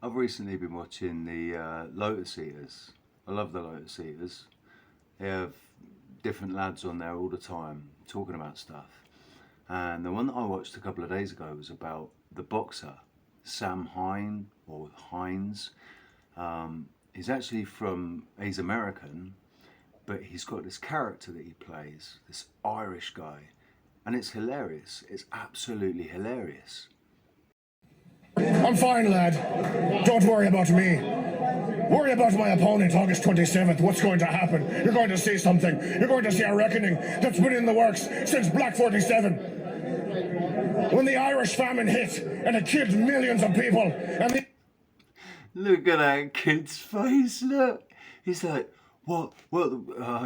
I've recently been watching the Lotus Eaters. I love the Lotus Eaters. They have different lads on there all the time talking about stuff. And the one that I watched a couple of days ago was about the boxer, Sam Hines. He's actually he's American, but he's got this character that he plays, this Irish guy. And it's hilarious. It's absolutely hilarious. I'm fine, lad. Don't worry about me. Worry about my opponent August 27th. What's going to happen? You're going to see something. You're going to see a reckoning that's been in the works since Black 47. When the Irish famine hit and it killed millions of people. And Look at that kid's face, look. He's like, what,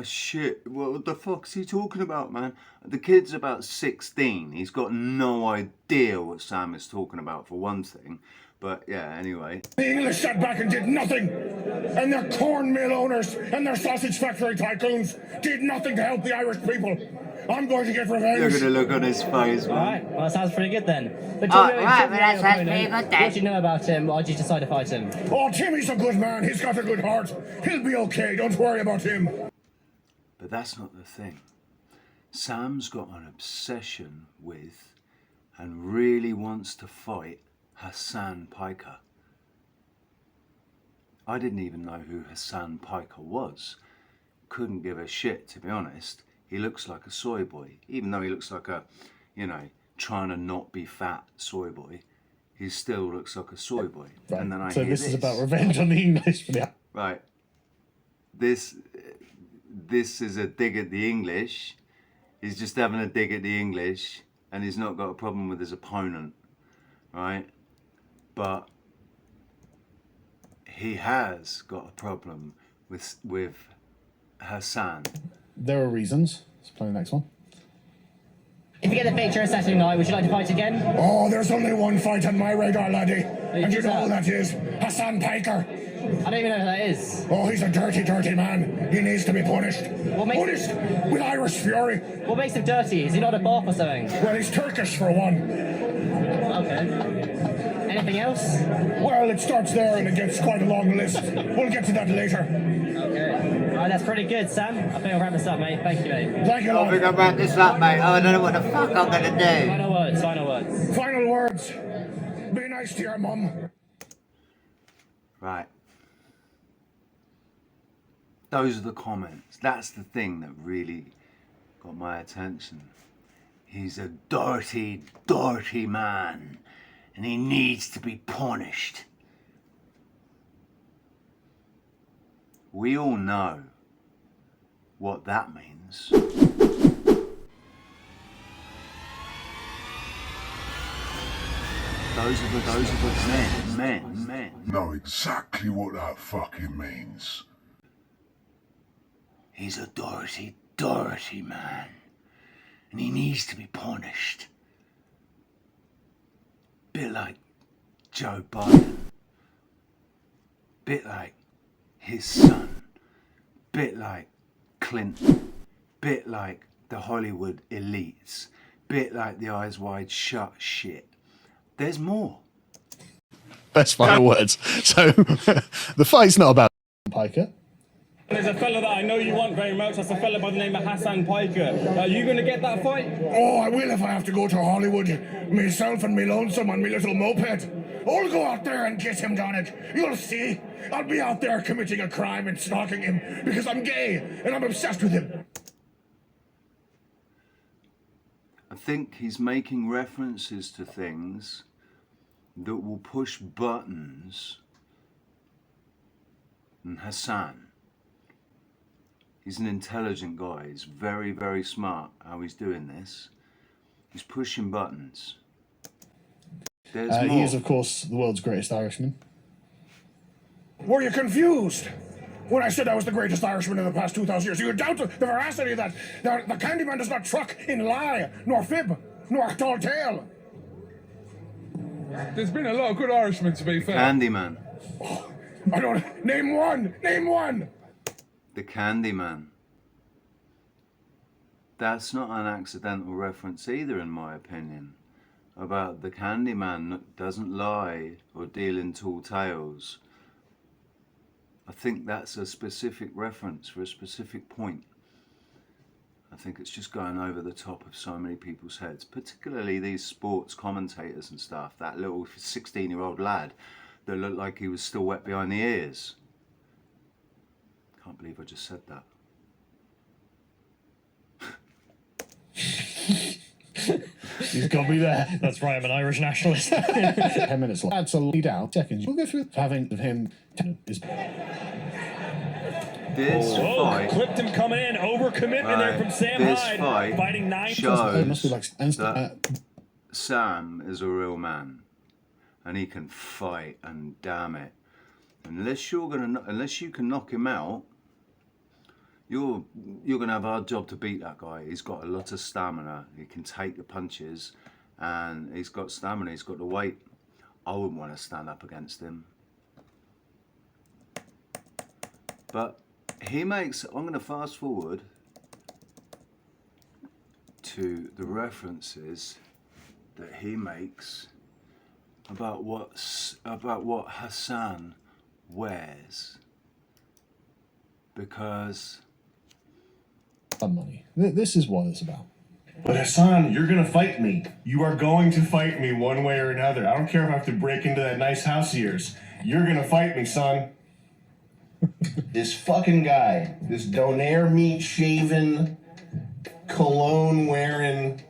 shit, what the fuck's he talking about, man? The kid's about 16. He's got no idea what Sam is talking about, for one thing. But yeah, anyway. The English sat back and did nothing. And their corn mill owners and their sausage factory tycoons did nothing to help the Irish people. I'm going to get revenge. Look at the look on his face, man. Alright, well that sounds pretty good then. But that sounds pretty good then. What do you know about him? Why did you decide to fight him? Oh, Timmy's a good man. He's got a good heart. He'll be okay. Don't worry about him. But that's not the thing. Sam's got an obsession with and really wants to fight Hasan Piker. I didn't even know who Hasan Piker was. Couldn't give a shit, to be honest. He looks like a soy boy, even though he looks like a, trying to not be fat soy boy. He still looks like a soy boy. Right. And then I so hear this is about revenge on the English. Yeah. Right. This is a dig at the English. He's just having a dig at the English, and he's not got a problem with his opponent, right? But he has got a problem with Hasan. There are reasons. Let's play the next one. If you get the picture of Saturday night, would you like to fight again? Oh, there's only one fight on my radar, laddie. And you who's know who that? that is. Hasan Piker. I don't even know who that is. Oh, he's a dirty, dirty man. He needs to be punished. What makes- Punished with Irish fury. What makes him dirty? Is he not a bop or something? Well, he's Turkish for one. Okay. Anything else? Well, it starts there and it gets quite a long list. We'll get to that later. Okay. Alright, that's pretty good, Sam. I think I'll wrap this up, mate. Thank you, mate. Thank you, I think lad. I'll wrap this up, mate. I don't know what the fuck I'm gonna do. Final words, final words. Final words. Be nice to your mum. Right. Those are the comments. That's the thing that really got my attention. He's a dirty, dirty man, and he needs to be punished. We all know what that means. Those are the men. Know exactly what that fucking means. He's a dirty, dirty man, and he needs to be punished. Bit like Joe Biden, bit like his son, bit like Clinton, bit like the Hollywood elites, bit like the Eyes Wide Shut shit. There's more. Best final words. So, the fight's not about Piker. There's a fella that I know you want very much. That's a fella by the name of Hasan Piker. Are you going to get that fight? Oh, I will if I have to go to Hollywood. Myself and me lonesome on me little moped. I'll go out there and get him, Donald. You'll see. I'll be out there committing a crime and stalking him because I'm gay and I'm obsessed with him. I think he's making references to things that will push buttons in Hasan. He's an intelligent guy. He's very, very smart how he's doing this. He's pushing buttons. There's more. He is, of course, the world's greatest Irishman. Were you confused when I said I was the greatest Irishman in the past 2,000 years? You doubted the veracity of that. The Candyman does not truck in lie, nor fib, nor tall tale. There's been a lot of good Irishmen, to be fair. Candyman. I don't... Name one! Name one! The Candyman. That's not an accidental reference either, in my opinion. about the Candyman that doesn't lie or deal in tall tales. I think that's a specific reference for a specific point. I think it's just going over the top of so many people's heads, particularly these sports commentators and stuff. That little 16-year-old lad that looked like he was still wet behind the ears. Can't believe I just said that. He's got me there. That's right, I'm an Irish nationalist. 10 minutes left. That's a lead out. Seconds. We'll go through having him. Is This fight, clipped him coming in, overcommitment there from Sam this Hyde, fight fighting 9 it must be like that Sam is a real man, and he can fight. And damn it, unless you can knock him out, you're gonna have a hard job to beat that guy. He's got a lot of stamina. He can take the punches, and he's got stamina. He's got the weight. I wouldn't want to stand up against him, but he makes. I'm going to fast forward to the references that he makes about what Hasan wears, because money. This is what it's about. But Hasan, you're gonna fight me. You are going to fight me one way or another. I don't care if I have to break into that nice house of yours. You're gonna fight me, son. This fucking guy, this donair meat shaven, cologne wearing.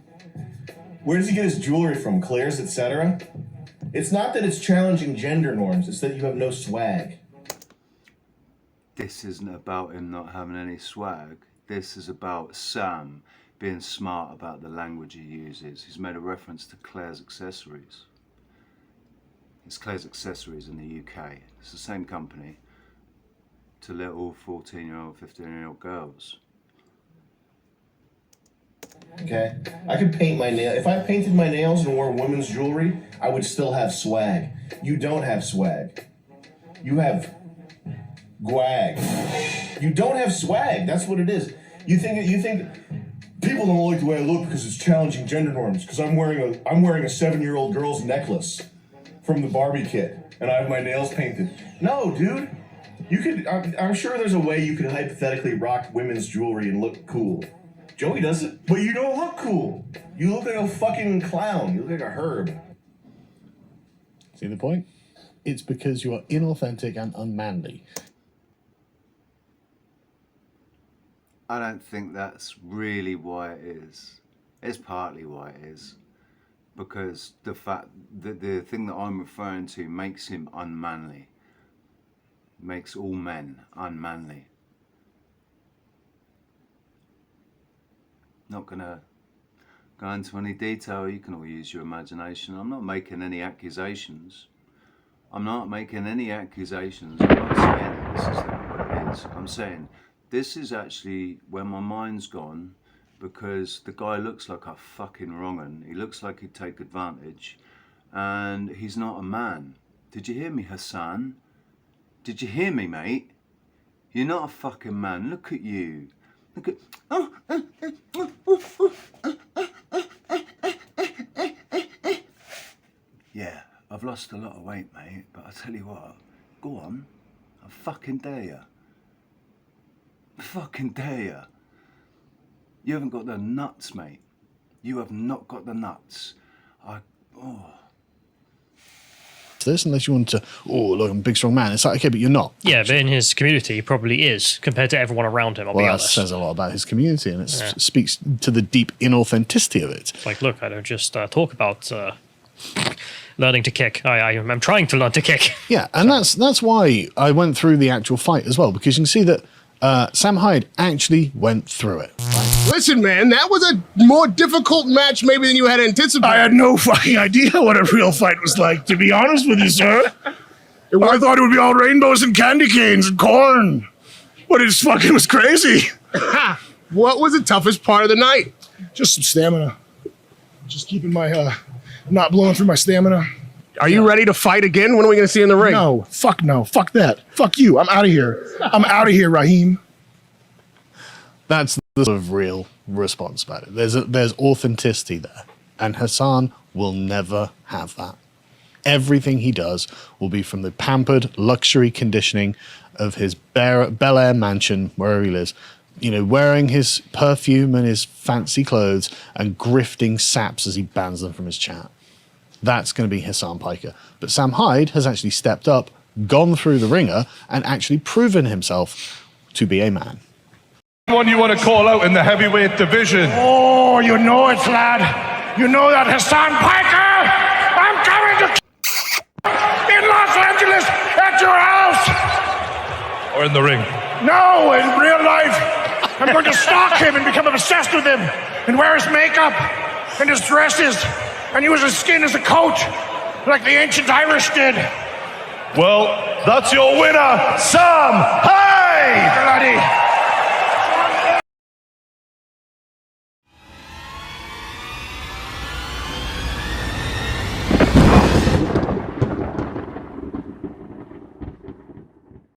Where does he get his jewelry from? Claire's, etc. It's not that it's challenging gender norms. It's that you have no swag. this isn't about him not having any swag. This is about Sam being smart about the language he uses. He's made a reference to Claire's Accessories. It's Claire's Accessories in the UK. It's the same company to little 14-year-old, 15-year-old girls. Okay? I could paint my nails. If I painted my nails and wore women's jewelry, I would still have swag. You don't have swag. You have gwag. You don't have swag. That's what it is. You think people don't like the way I look because it's challenging gender norms, because I'm wearing a 7-year-old girl's necklace from the Barbie kit and I have my nails painted. No, dude. You could I'm sure there's a way you could hypothetically rock women's jewelry and look cool. Joey does it, but you don't look cool. You look like a fucking clown. You look like a herb. See the point? It's because you are inauthentic and unmanly. I don't think that's really why it is. It's partly why it is. Because the fact that the thing that I'm referring to makes him unmanly. Makes all men unmanly. Not gonna go into any detail. You can all use your imagination. I'm not making any accusations. I'm not saying this is not what it is. I'm saying this is actually where my mind's gone, because the guy looks like a fucking wrong'un. He looks like he'd take advantage, and he's not a man. Did you hear me, Hasan? Did you hear me, mate? You're not a fucking man. Look at you. Look at... Yeah, I've lost a lot of weight, mate, but I tell you what, go on, I fucking dare you. I fucking dare you. You haven't got the nuts, mate. You have not got the nuts. This, unless you want to, look, I'm a big strong man. It's like, okay, but you're not. Yeah, but in his community, he probably is, compared to everyone around him, I'll be That honest. says a lot about his community, and it speaks to the deep inauthenticity of it. It's like, look, I don't just talk about learning to kick. I'm trying to learn to kick. Yeah, and that's why I went through the actual fight as well, because you can see that Sam Hyde actually went through it. Right? Listen, man, that was a more difficult match maybe than you had anticipated. I had no fucking idea what a real fight was like, to be honest with you, sir. I thought it would be all rainbows and candy canes and corn. But it fucking was crazy. What was the toughest part of the night? Just some stamina. Just keeping my, not blowing through my stamina. Are you ready to fight again? When are we going to see you in the ring? No, fuck that. Fuck you. I'm out of here. I'm out of here, Raheem. That's the sort of real response about it. There's authenticity there. And Hasan will never have that. Everything he does will be from the pampered luxury conditioning of his Bel Air mansion, wherever he lives, you know, wearing his perfume and his fancy clothes and grifting saps as he bans them from his chat. That's going to be Hasan Piker. But Sam Hyde has actually stepped up, gone through the ringer, and actually proven himself to be a man. Anyone you want to call out in the heavyweight division? Oh, you know it, lad. You know that Hasan Piker. I'm coming to in Los Angeles at your house. Or in the ring? No, in real life. I'm going to stalk him and become obsessed with him and wear his makeup and his dresses and use his skin as a coat like the ancient Irish did. Well, that's your winner, Sam Hyde! Bloody.